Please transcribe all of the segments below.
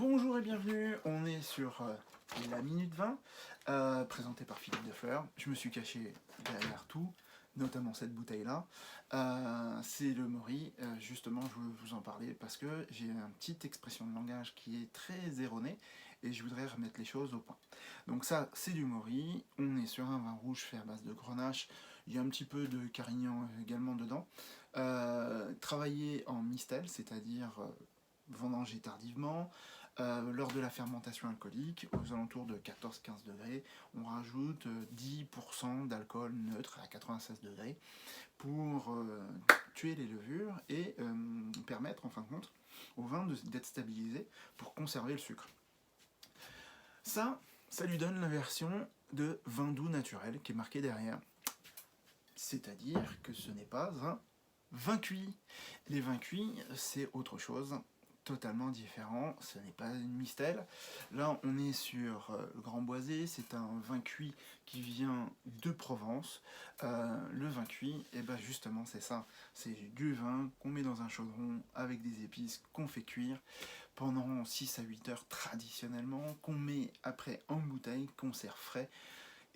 Bonjour et bienvenue, on est sur la Minute 20, présenté par Philippe Defleur. Je me suis caché derrière tout, notamment cette bouteille-là. C'est le Mori, justement je veux vous en parler parce que j'ai une petite expression de langage qui est très erronée et je voudrais remettre les choses au point. Donc ça, c'est du Mori, on est sur un vin rouge fait à base de grenache, il y a un petit peu de carignan également dedans. Travaillé en mistel, c'est-à-dire vendangé tardivement. Lors de la fermentation alcoolique, aux alentours de 14-15 degrés, on rajoute 10% d'alcool neutre à 96 degrés pour tuer les levures et permettre en fin de compte au vin d'être stabilisé pour conserver le sucre. Ça lui donne la version de vin doux naturel qui est marqué derrière. C'est-à-dire que ce n'est pas un vin cuit. Les vins cuits, c'est autre chose, totalement différent, ce n'est pas une mistelle. Là, on est sur le Grand Boisé, c'est un vin cuit qui vient de Provence. Le vin cuit, et ben justement, c'est ça. C'est du vin qu'on met dans un chaudron avec des épices qu'on fait cuire pendant 6 à 8 heures traditionnellement, qu'on met après en bouteille, qu'on sert frais.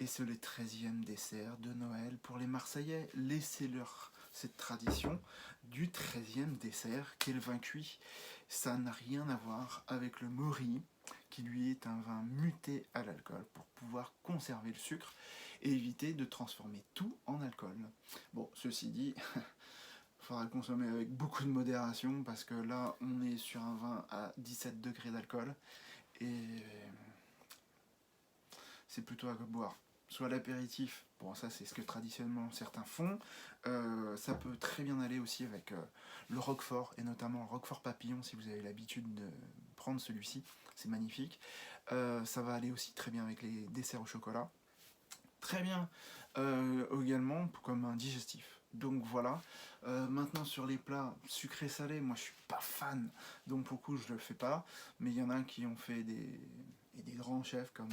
Et c'est le 13e dessert de Noël pour les Marseillais. Laissez-leur cette tradition du 13e dessert qu'est le vin cuit. Ça n'a rien à voir avec le Mori, qui lui est un vin muté à l'alcool pour pouvoir conserver le sucre et éviter de transformer tout en alcool. Bon, ceci dit, il faudra le consommer avec beaucoup de modération parce que là, on est sur un vin à 17 degrés d'alcool et c'est plutôt à boire. Soit l'apéritif, bon ça c'est ce que traditionnellement certains font, ça peut très bien aller aussi avec le roquefort, et notamment le roquefort papillon si vous avez l'habitude de prendre celui-ci, c'est magnifique. Ça va aller aussi très bien avec les desserts au chocolat, très bien également comme un digestif. Donc voilà, maintenant sur les plats sucrés-salés, moi je suis pas fan, donc pour le coup je le fais pas, mais il y en a qui ont fait des grands chefs comme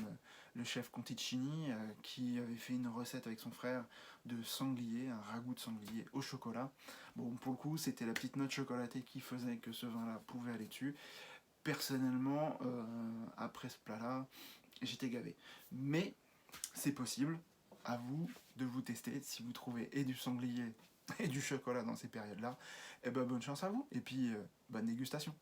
le chef Conticini qui avait fait une recette avec son frère de sanglier, un ragoût de sanglier au chocolat. Bon, pour le coup c'était la petite note chocolatée qui faisait que ce vin-là pouvait aller dessus. Personnellement, après ce plat-là, j'étais gavé. Mais c'est possible, à vous de vous tester. Si vous trouvez et du sanglier et du chocolat dans ces périodes-là, et ben bonne chance à vous, et puis bonne dégustation.